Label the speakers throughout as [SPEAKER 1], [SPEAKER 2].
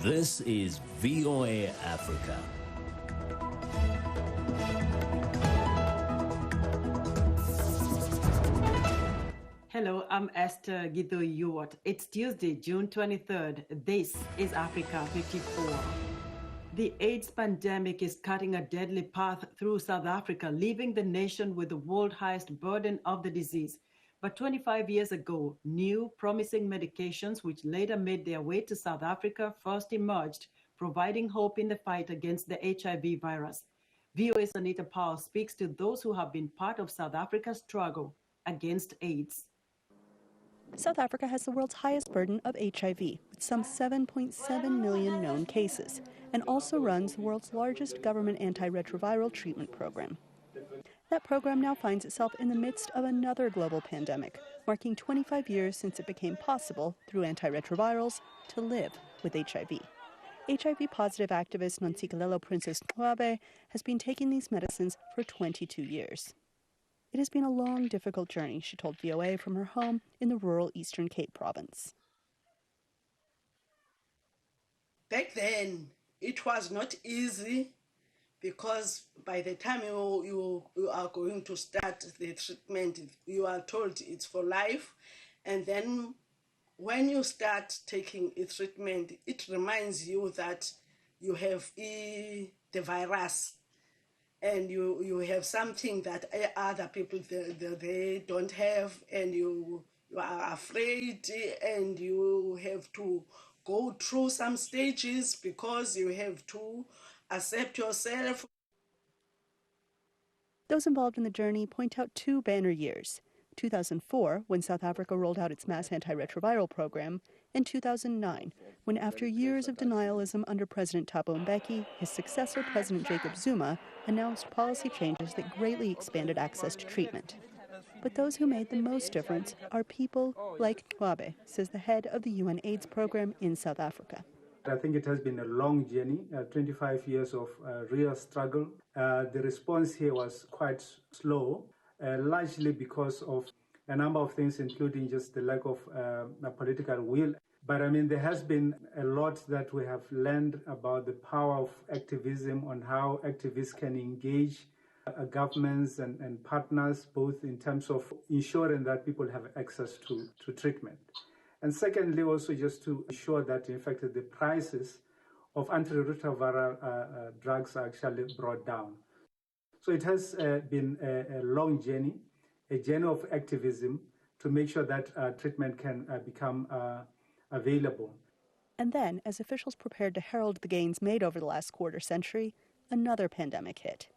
[SPEAKER 1] This is VOA Africa.
[SPEAKER 2] Hello, I'm Esther Githui-Ewart. It's Tuesday, June 23rd. This is Africa 54. The AIDS pandemic is cutting a deadly path through South Africa, leaving the nation with the world's highest burden of the disease. But 25 years ago, new promising medications, which later made their way to South Africa, first emerged, providing hope in the fight against the HIV virus. VOA's Anita Powell speaks to those who have been part of South Africa's struggle against AIDS.
[SPEAKER 3] South Africa has the world's highest burden of HIV, with some 7.7 million known cases, and also runs the world's largest government antiretroviral treatment program. That program now finds itself in the midst of another global pandemic, marking 25 years since it became possible, through antiretrovirals, to live with HIV. HIV-positive activist Nontsikelelo Princess Mncwabe has been taking these medicines for 22 years. It has been a long, difficult journey, she told VOA from her home in the rural Eastern Cape province.
[SPEAKER 4] Back then, it was not easy because by the time you are going to start the treatment, you are told it's for life. And then when you start taking a treatment, it reminds you that you have the virus. And you have something that other people they don't have, and you are afraid, and you have to go through some stages because you have to accept yourself.
[SPEAKER 3] Those involved in the journey point out two banner years: 2004, when South Africa rolled out its mass antiretroviral program, and 2009, when after years of denialism under President Thabo Mbeki, his successor President Jacob Zuma announced policy changes that greatly expanded access to treatment. But those who made the most difference are people like Mncwabe, says the head of the UN AIDS program in South Africa.
[SPEAKER 5] I think it has been a long journey, 25 years of real struggle. The response here was quite slow, largely because of a number of things, including just the lack of political will. But I mean, there has been a lot that we have learned about the power of activism, on how activists can engage governments and partners, both in terms of ensuring that people have access to treatment. And secondly, also just to ensure that, in fact, the prices of antiretroviral drugs are actually brought down. So it has been a long journey, a journey of activism to make sure that treatment can become available.
[SPEAKER 3] And then, as officials prepared to herald the gains made over the last quarter century, another pandemic hit: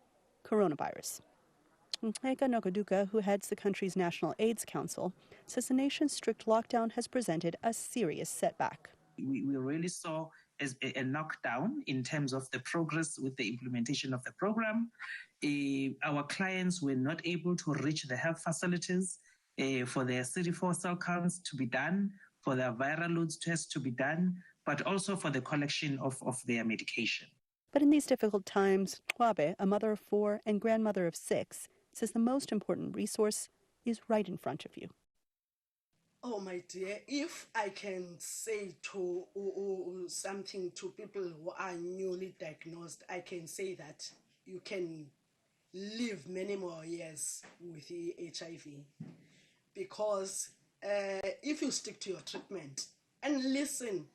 [SPEAKER 3] coronavirus. Nxeka Nokaduka, who heads the country's National AIDS Council, says the nation's strict lockdown has presented a serious setback.
[SPEAKER 6] We really saw as a knockdown in terms of the progress with the implementation of the program. Our clients were not able to reach the health facilities for their CD4 cell counts to be done, for their viral loads tests to be done, but also for the collection of their medication.
[SPEAKER 3] But in these difficult times, Mncwabe, a mother of 4 and grandmother of 6, says the most important resource is right in front of you.
[SPEAKER 4] Oh, my dear, if I can say something to people who are newly diagnosed, I can say that you can live many more years with the HIV. Because if you stick to your treatment and listen,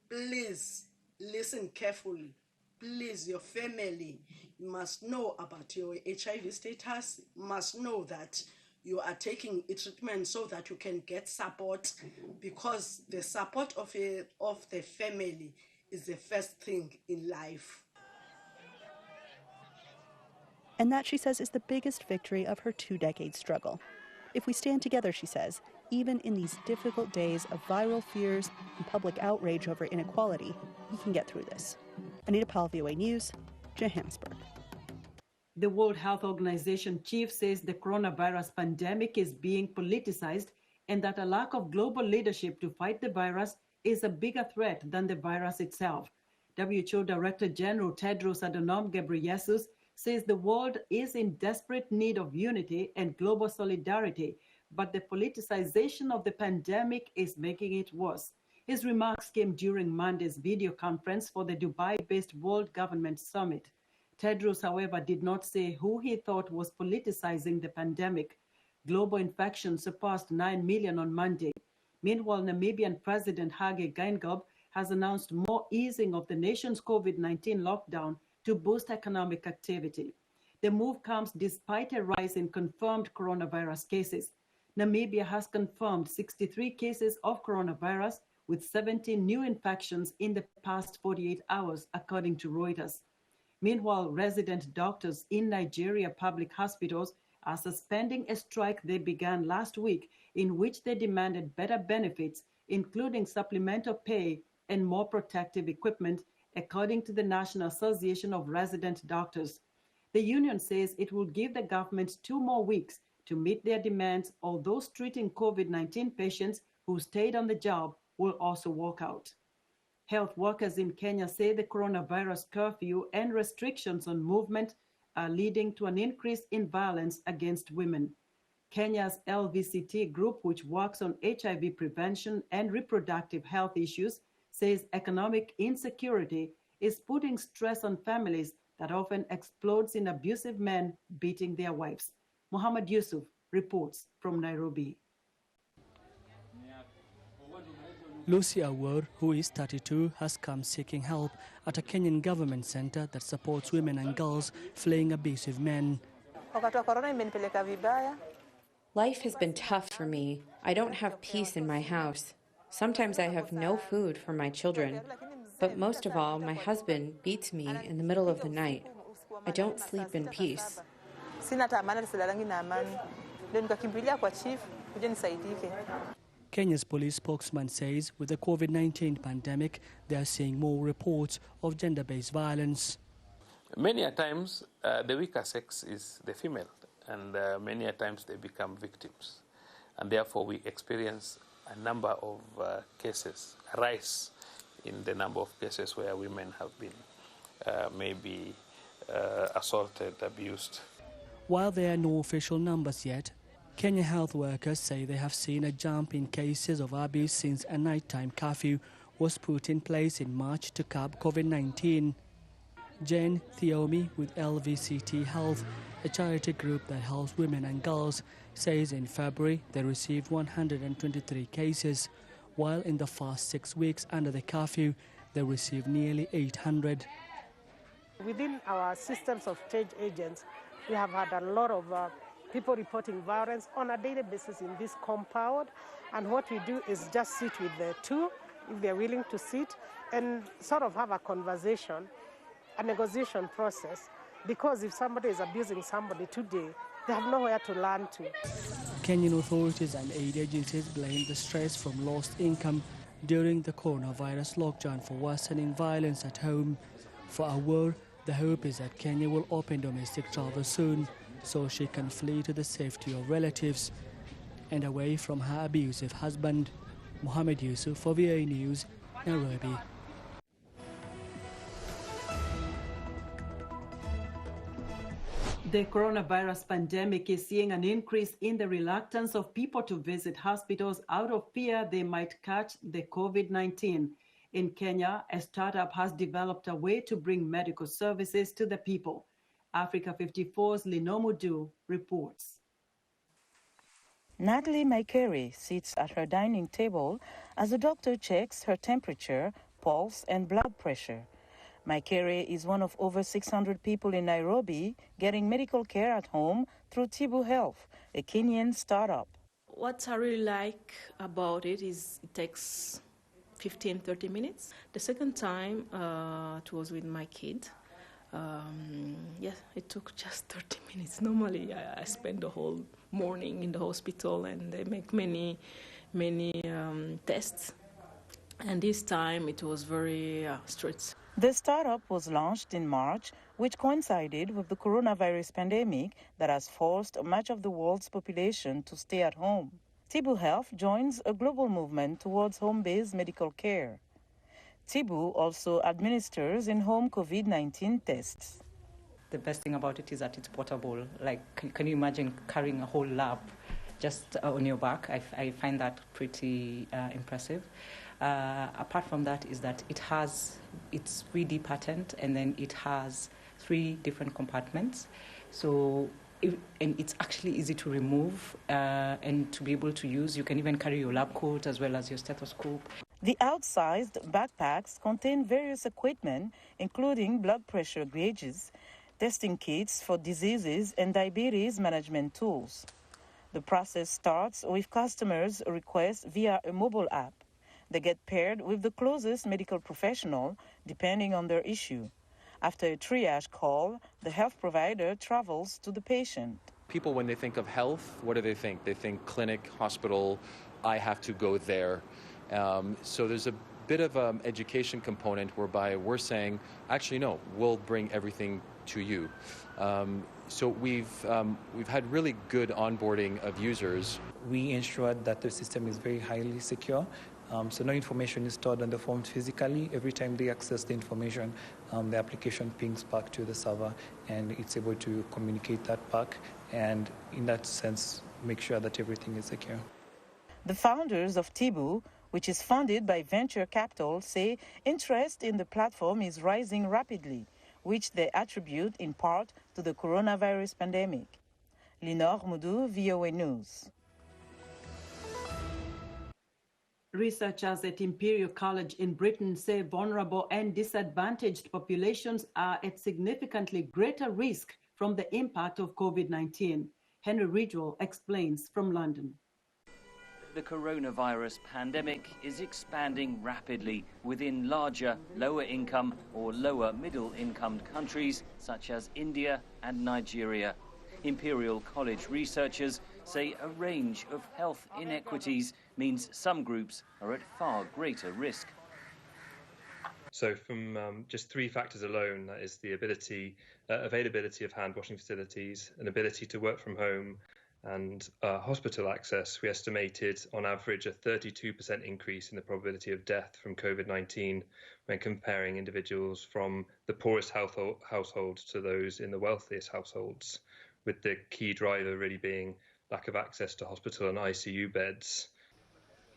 [SPEAKER 4] please listen carefully. Please, your family must know about your HIV status, must know that you are taking a treatment so that you can get support, because the support of the family is the first thing in life.
[SPEAKER 3] And that, she says, is the biggest victory of her 2-decade struggle. If we stand together, she says, even in these difficult days of viral fears and public outrage over inequality, we can get through this. Anita Powell, VOA News, Johannesburg.
[SPEAKER 2] The World Health Organization chief says the coronavirus pandemic is being politicized, and that a lack of global leadership to fight the virus is a bigger threat than the virus itself. WHO Director General Tedros Adhanom Ghebreyesus says the world is in desperate need of unity and global solidarity, but the politicization of the pandemic is making it worse. His remarks came during Monday's video conference for the Dubai-based World Government Summit. Tedros, however, did not say who he thought was politicizing the pandemic. Global infections surpassed 9 million on Monday. Meanwhile, Namibian President Hage Geingob has announced more easing of the nation's COVID-19 lockdown to boost economic activity. The move comes despite a rise in confirmed coronavirus cases. Namibia has confirmed 63 cases of coronavirus, with 17 new infections in the past 48 hours, according to Reuters. Meanwhile, resident doctors in Nigeria public hospitals are suspending a strike they began last week, in which they demanded better benefits, including supplemental pay and more protective equipment, according to the National Association of Resident Doctors. The union says it will give the government 2 more weeks to meet their demands, although those treating COVID-19 patients who stayed on the job will also walk out. Health workers in Kenya say the coronavirus curfew and restrictions on movement are leading to an increase in violence against women. Kenya's LVCT group, which works on HIV prevention and reproductive health issues, says economic insecurity is putting stress on families that often explodes in abusive men beating their wives. Mohammed Yusuf reports from Nairobi.
[SPEAKER 7] Lucy Award, who is 32, has come seeking help at a Kenyan government center that supports women and girls fleeing abusive men.
[SPEAKER 8] Life has been tough for me. I don't have peace in my house. Sometimes I have no food for my children. But most of all, my husband beats me in the middle of the night. I don't sleep in peace.
[SPEAKER 7] Kenya's police spokesman says with the COVID-19 pandemic, they are seeing more reports of gender-based violence.
[SPEAKER 9] Many a times, the weaker sex is the female, and many a times they become victims. And therefore, we experience a number of cases, a rise in the number of cases where women have been maybe assaulted, abused.
[SPEAKER 7] While there are no official numbers yet, Kenya health workers say they have seen a jump in cases of abuse since a nighttime curfew was put in place in March to curb COVID-19. Jane Thiomi with LVCT Health, a charity group that helps women and girls, says in February they received 123 cases, while in the first 6 weeks under the curfew they received nearly 800.
[SPEAKER 10] Within our systems of change agents, we have had a lot of people reporting violence on a daily basis in this compound, and what we do is just sit with the two, if they're willing to sit, and sort of have a conversation, a negotiation process, because if somebody is abusing somebody today, they have nowhere to learn to.
[SPEAKER 7] Kenyan authorities and aid agencies blame the stress from lost income during the coronavirus lockdown for worsening violence at home. For Award, the hope is that Kenya will open domestic travel soon, so she can flee to the safety of relatives and away from her abusive husband. Mohammed Yusuf for VOA News, Nairobi.
[SPEAKER 2] The coronavirus pandemic is seeing an increase in the reluctance of people to visit hospitals out of fear they might catch the COVID-19. In Kenya, a startup has developed a way to bring medical services to the people. Africa 54's Linomudu reports.
[SPEAKER 11] Natalie Maikere sits at her dining table as a doctor checks her temperature, pulse, and blood pressure. Maikere is one of over 600 people in Nairobi getting medical care at home through Tibu Health, a Kenyan startup.
[SPEAKER 12] What I really like about it is it takes 15-30 minutes. The second time it was with my kid. It took just 30 minutes. Normally I spend the whole morning in the hospital and they make many tests. And this time it was very straight.
[SPEAKER 11] The startup was launched in March, which coincided with the coronavirus pandemic that has forced much of the world's population to stay at home. Tibu Health joins a global movement towards home-based medical care. Tibu also administers in-home COVID-19 tests.
[SPEAKER 13] The best thing about it is that it's portable. Like, can you imagine carrying a whole lab just on your back. I find that pretty impressive. Apart from that is that it's 3D patterned, and then it has 3 different compartments. So, and it's actually easy to remove and to be able to use. You can even carry your lab coat as well as your stethoscope.
[SPEAKER 11] The outsized backpacks contain various equipment, including blood pressure gauges, testing kits for diseases, and diabetes management tools. The process starts with customers' requests via a mobile app. They get paired with the closest medical professional, depending on their issue. After a triage call, the health provider travels to the patient.
[SPEAKER 14] People, when they think of health, what do they think? They think clinic, hospital, I have to go there. So there's a bit of an education component whereby we're saying, actually, no, we'll bring everything to you. So we've had really good onboarding of users.
[SPEAKER 15] We ensured that the system is very highly secure. So no information is stored on the forms physically. Every time they access the information, the application pings back to the server, and it's able to communicate that back, and in that sense, make sure that everything is secure.
[SPEAKER 11] The founders of Tibu, which is funded by venture capital, say interest in the platform is rising rapidly, which they attribute in part to the coronavirus pandemic. Linor Moudou, VOA News.
[SPEAKER 2] Researchers at Imperial College in Britain say vulnerable and disadvantaged populations are at significantly greater risk from the impact of COVID-19. Henry Ridgwell explains from London.
[SPEAKER 16] The coronavirus pandemic is expanding rapidly within larger, lower income or lower middle income countries such as India and Nigeria. Imperial College researchers say a range of health inequities means some groups are at far greater risk.
[SPEAKER 17] So from just 3 factors alone, that is the availability of hand washing facilities, an ability to work from home, and hospital access, we estimated on average a 32% increase in the probability of death from COVID-19 when comparing individuals from the poorest households to those in the wealthiest households, with the key driver really being lack of access to hospital and ICU beds.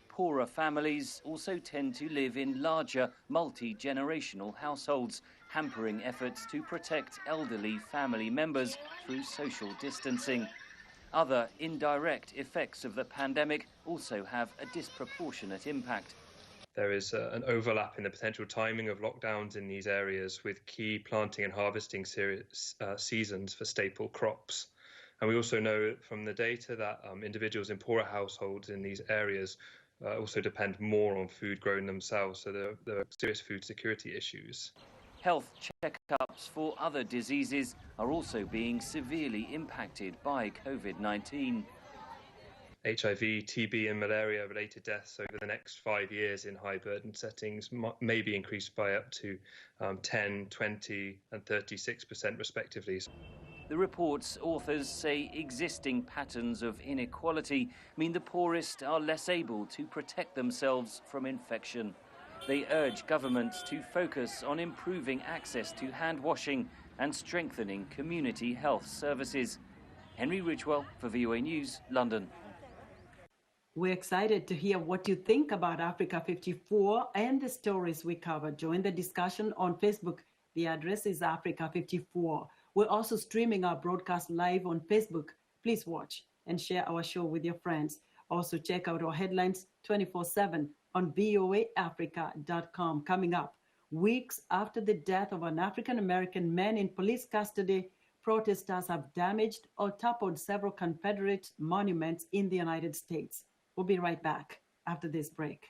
[SPEAKER 16] Poorer families also tend to live in larger, multi-generational households, hampering efforts to protect elderly family members through social distancing. Other indirect effects of the pandemic also have a disproportionate impact.
[SPEAKER 17] There is an overlap in the potential timing of lockdowns in these areas with key planting and harvesting seasons for staple crops. And we also know from the data that individuals in poorer households in these areas also depend more on food grown themselves, so there are serious food security issues.
[SPEAKER 16] Health checkups for other diseases are also being severely impacted by COVID-19.
[SPEAKER 17] HIV, TB and malaria-related deaths over the next 5 years in high-burden settings may be increased by up to 10, 20 and 36% respectively.
[SPEAKER 16] The report's authors say existing patterns of inequality mean the poorest are less able to protect themselves from infection. They urge governments to focus on improving access to hand washing and strengthening community health services. Henry Ridgwell for VOA News, London.
[SPEAKER 2] We're excited to hear what you think about Africa 54 and the stories we cover. Join the discussion on Facebook. The address is Africa 54. We're also streaming our broadcast live on Facebook. Please watch and share our show with your friends. Also check out our headlines 24/7 on voaafrica.com. Coming up, weeks after the death of an African-American man in police custody, protesters have damaged or toppled several Confederate monuments in the United States. We'll be right back after this break.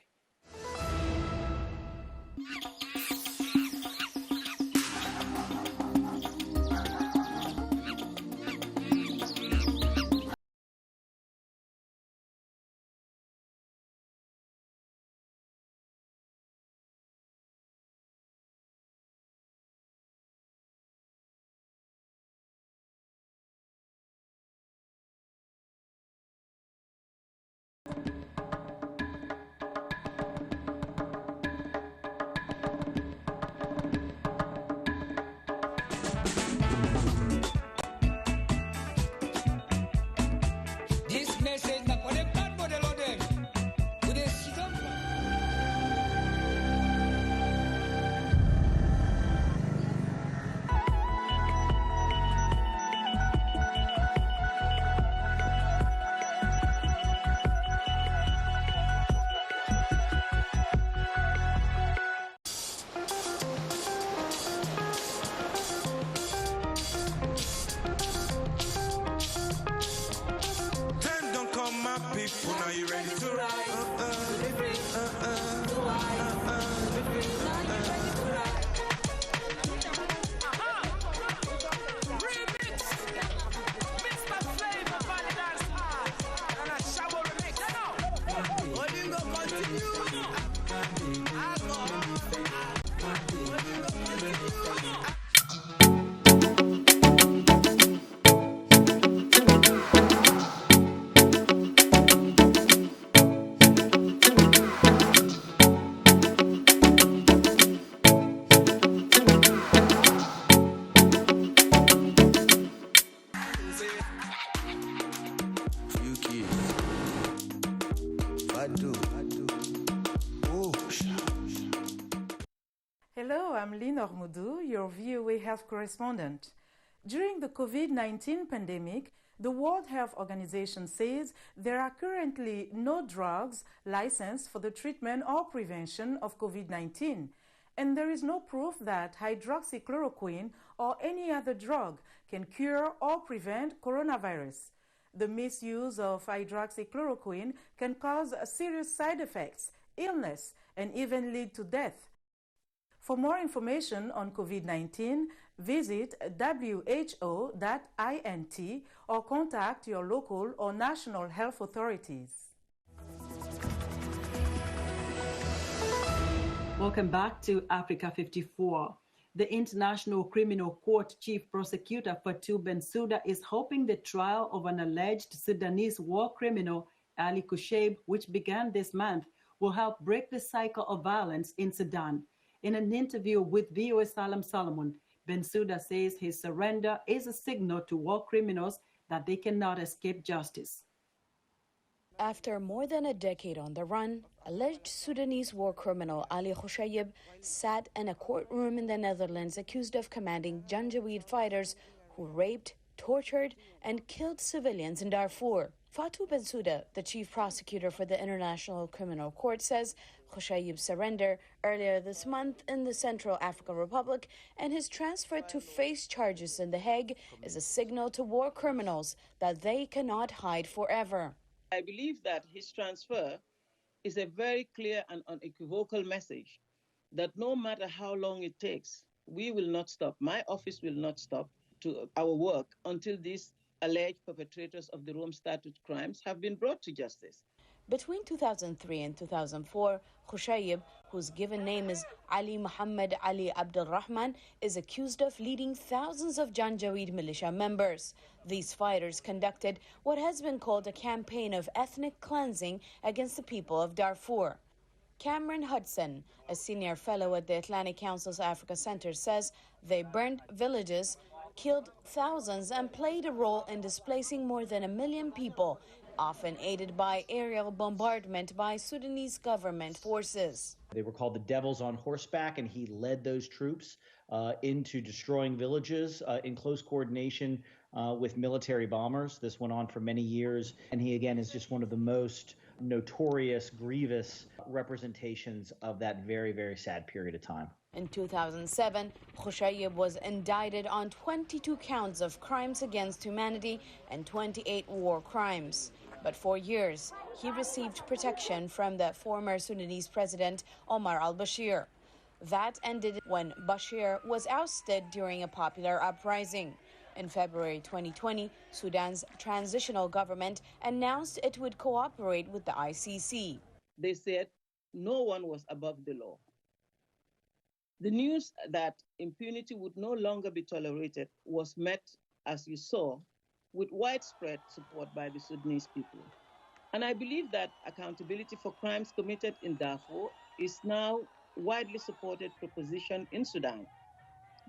[SPEAKER 18] you ready to ride? To be free, to hide, to be free. Are you ready to ride? Remix! Mr. Flavor, Validance Hard, and a shower remix. Holding go continue.
[SPEAKER 11] Hello, I'm Linor Moudou, your VOA Health correspondent. During the COVID-19 pandemic, the World Health Organization says there are currently no drugs licensed for the treatment or prevention of COVID-19, and there is no proof that hydroxychloroquine or any other drug can cure or prevent coronavirus. The misuse of hydroxychloroquine can cause serious side effects, illness, and even lead to death. For more information on COVID-19, visit who.int or contact your local or national health authorities.
[SPEAKER 2] Welcome back to Africa 54. The International Criminal Court Chief Prosecutor Fatou Bensouda is hoping the trial of an alleged Sudanese war criminal, Ali Kushaib, which began this month, will help break the cycle of violence in Sudan. In an interview with VOA Salam Solomon, Bensouda says his surrender is a signal to war criminals that they cannot escape justice.
[SPEAKER 19] After more than a decade on the run, alleged Sudanese war criminal Ali Kushaib sat in a courtroom in the Netherlands accused of commanding Janjaweed fighters who raped, tortured, and killed civilians in Darfur. Fatou Bensouda, the chief prosecutor for the International Criminal Court, says Kushaib's surrender earlier this month in the Central African Republic and his transfer to face charges in The Hague is a signal to war criminals that they cannot hide forever.
[SPEAKER 20] I believe that his transfer is a very clear and unequivocal message that no matter how long it takes, we will not stop. My office will not stop to our work until these alleged perpetrators of the Rome Statute crimes have been brought to justice.
[SPEAKER 19] Between 2003 and 2004, Kushaib, whose given name is Ali Muhammad Ali Abdul Rahman, is accused of leading thousands of Janjaweed militia members. These fighters conducted what has been called a campaign of ethnic cleansing against the people of Darfur. Cameron Hudson, a senior fellow at the Atlantic Council's Africa Center, says they burned villages, killed thousands, and played a role in displacing more than 1 million people, often aided by aerial bombardment by Sudanese government forces.
[SPEAKER 21] They were called the Devils on Horseback, and he led those troops into destroying villages in close coordination with military bombers. This went on for many years, and he again is just one of the most notorious, grievous representations of that very, very sad period of time.
[SPEAKER 19] In 2007, Kushaib was indicted on 22 counts of crimes against humanity and 28 war crimes. But for years, he received protection from the former Sudanese president Omar al-Bashir. That ended when Bashir was ousted during a popular uprising. In February 2020, Sudan's transitional government announced it would cooperate with the ICC.
[SPEAKER 20] They said no one was above the law. The news that impunity would no longer be tolerated was met, as you saw, with widespread support by the Sudanese people. And I believe that accountability for crimes committed in Darfur is now widely supported proposition in Sudan,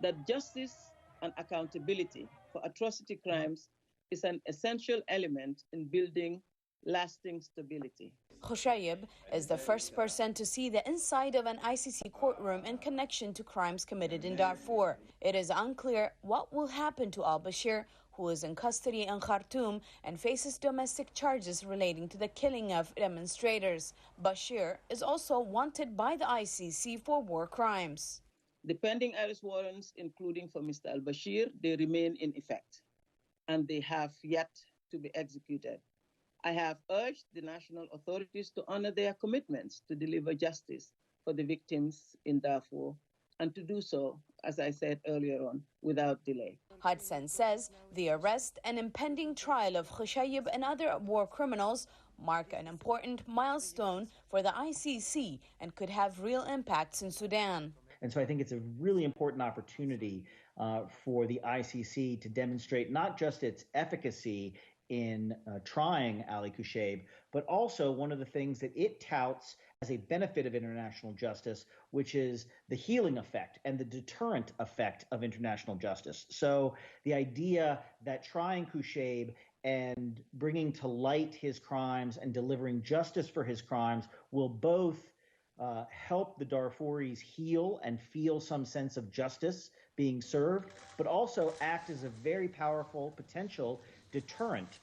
[SPEAKER 20] that justice and accountability for atrocity crimes is an essential element in building lasting stability.
[SPEAKER 19] Kushaib is the first person to see the inside of an ICC courtroom in connection to crimes committed in Darfur. It is unclear what will happen to al-Bashir, who is in custody in Khartoum and faces domestic charges relating to the killing of demonstrators. Bashir is also wanted by the ICC for war crimes.
[SPEAKER 20] The pending arrest warrants, including for Mr. al-Bashir, they remain in effect, and they have yet to be executed. I have urged the national authorities to honor their commitments to deliver justice for the victims in Darfur and to do so, as I said earlier on, without delay.
[SPEAKER 19] Hudson says the arrest and impending trial of Ghushayb and other war criminals mark an important milestone for the ICC and could have real impacts in Sudan.
[SPEAKER 21] And so I think it's a really important opportunity for the ICC to demonstrate not just its efficacy in trying Ali Ghushayb, but also one of the things that it touts as a benefit of international justice, which is the healing effect and the deterrent effect of international justice. So the idea that trying Ghushayb and bringing to light his crimes and delivering justice for his crimes will both help the Darfuris heal and feel some sense of justice being served, but also act as a very powerful potential deterrent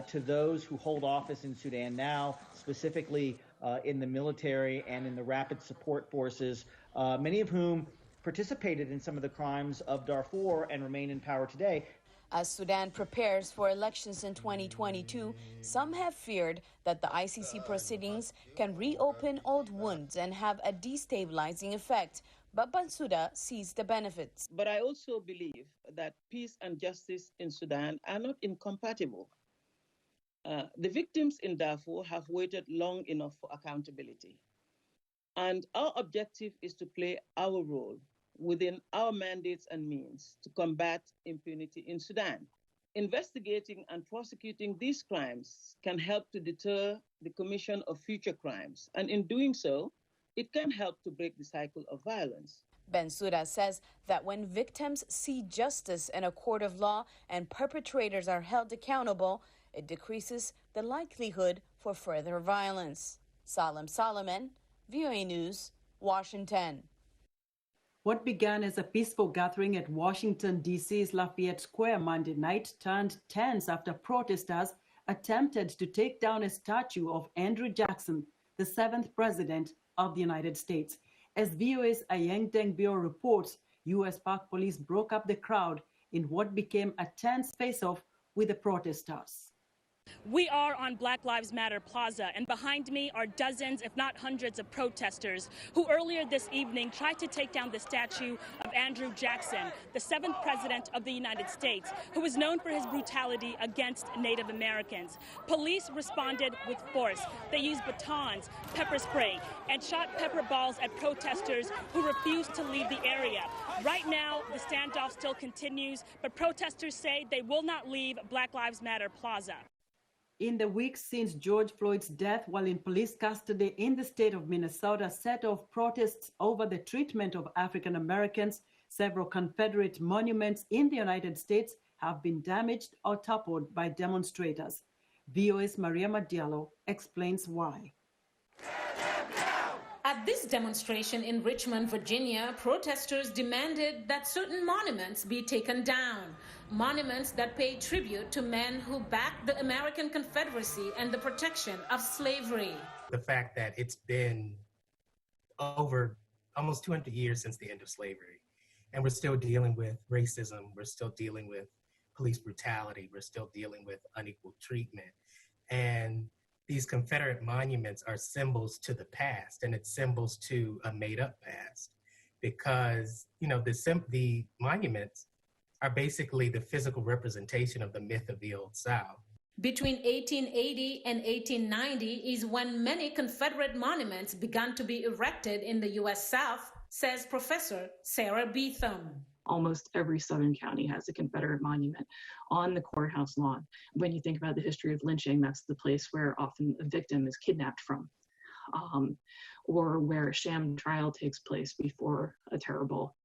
[SPEAKER 21] to those who hold office in Sudan now, specifically in the military and in the rapid support forces, many of whom participated in some of the crimes of Darfur and remain in power today.
[SPEAKER 19] As Sudan prepares for elections in 2022, some have feared that the ICC proceedings can reopen old wounds and have a destabilizing effect. But Bensouda sees the benefits.
[SPEAKER 20] But I also believe that peace and justice in Sudan are not incompatible. The victims in Darfur have waited long enough for accountability. And our objective is to play our role within our mandates and means to combat impunity in Sudan. Investigating and prosecuting these crimes can help to deter the commission of future crimes. And in doing so, it can help to break the cycle of violence.
[SPEAKER 19] Bensouda says that when victims see justice in a court of law and perpetrators are held accountable, it decreases the likelihood for further violence. Salam Solomon, VOA News, Washington.
[SPEAKER 2] What began as a peaceful gathering at Washington, D.C.'s Lafayette Square Monday night turned tense after protesters attempted to take down a statue of Andrew Jackson, the 7th President of the United States. As VOA's Ayeng Dengbio reports, U.S. Park Police broke up the crowd in what became a tense face-off with the protesters.
[SPEAKER 1] We are on Black Lives Matter Plaza, and behind me are dozens, if not hundreds, of protesters who earlier this evening tried to take down the statue of Andrew Jackson, the 7th President of the United States, who was known for his brutality against Native Americans. Police responded with force. They used batons, pepper spray, and shot pepper balls at protesters who refused to leave the area. Right now, the standoff still continues, but protesters say they will not leave Black Lives Matter Plaza.
[SPEAKER 2] In the weeks since George Floyd's death while in police custody in the state of Minnesota set off protests over the treatment of African Americans, several Confederate monuments in the United States have been damaged or toppled by demonstrators. VOA's Maria Madiallo explains why.
[SPEAKER 22] At this demonstration in Richmond, Virginia, protesters demanded that certain monuments be taken down. Monuments that pay tribute to men who backed the American Confederacy and the protection of slavery.
[SPEAKER 23] The fact that it's been over almost 200 years since the end of slavery, and we're still dealing with racism, we're still dealing with police brutality, we're still dealing with unequal treatment. And these Confederate monuments are symbols to the past, and it's symbols to a made-up past, because the monuments are basically the physical representation of the myth of the Old South.
[SPEAKER 22] Between 1880 and 1890 is when many Confederate monuments began to be erected in the U.S. South, says Professor Sarah Beetham.
[SPEAKER 24] Almost every southern county has a Confederate monument on the courthouse lawn. When you think about the history of lynching, that's the place where often a victim is kidnapped from, or where a sham trial takes place before a terrible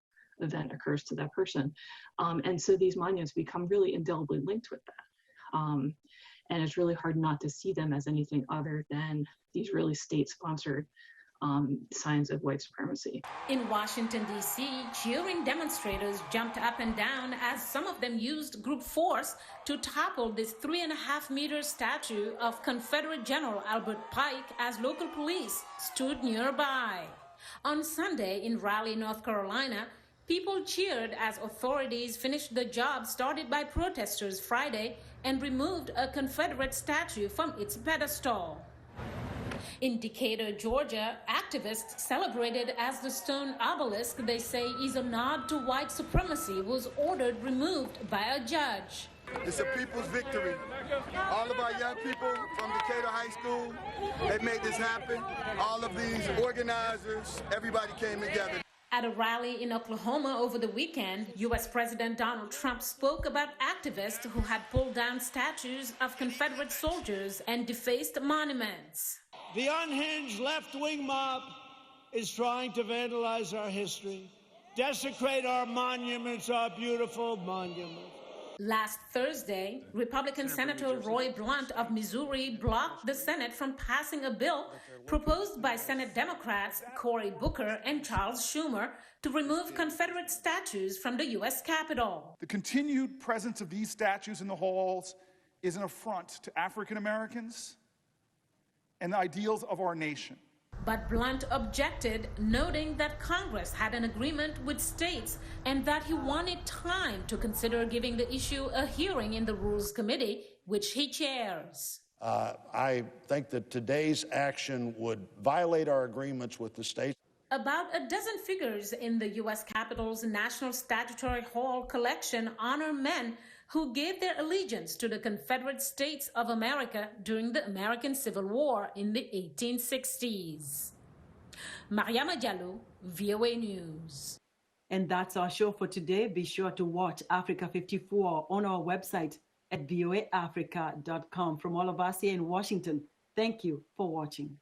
[SPEAKER 24] event occurs to that person. And so these monuments become really indelibly linked with that. And it's really hard not to see them as anything other than these really state-sponsored signs of white supremacy.
[SPEAKER 22] In Washington, D.C., cheering demonstrators jumped up and down as some of them used group force to topple this 3.5-meter statue of Confederate General Albert Pike as local police stood nearby. On Sunday in Raleigh, North Carolina, People cheered as authorities finished the job started by protesters Friday and removed a Confederate statue from its pedestal. In Decatur, Georgia, activists celebrated as the stone obelisk they say is a nod to white supremacy was ordered removed by a judge.
[SPEAKER 3] It's a people's victory. All of our young people from Decatur High School, they made this happen. All of these organizers, everybody came together.
[SPEAKER 22] At a rally in Oklahoma over the weekend, U.S. President Donald Trump spoke about activists who had pulled down statues of Confederate soldiers and defaced monuments.
[SPEAKER 4] The unhinged left-wing mob is trying to vandalize our history, desecrate our monuments, our beautiful monuments.
[SPEAKER 22] Last Thursday, Republican Senator Roy Blunt of Missouri blocked the Senate from passing a bill proposed by Senate Democrats Cory Booker and Charles Schumer to remove Confederate statues from the U.S. Capitol.
[SPEAKER 5] The continued presence of these statues in the halls is an affront to African Americans and the ideals of our nation.
[SPEAKER 22] But Blunt objected, noting that Congress had an agreement with states and that he wanted time to consider giving the issue a hearing in the Rules Committee, which he chairs.
[SPEAKER 6] I think that today's action would violate our agreements with the states.
[SPEAKER 22] About a dozen figures in the U.S. Capitol's National Statuary Hall collection honor men who gave their allegiance to the Confederate States of America during the American Civil War in the 1860s. Mariama Diallo, VOA News.
[SPEAKER 2] And that's our show for today. Be sure to watch Africa 54 on our website at voaafrica.com. From all of us here in Washington, thank you for watching.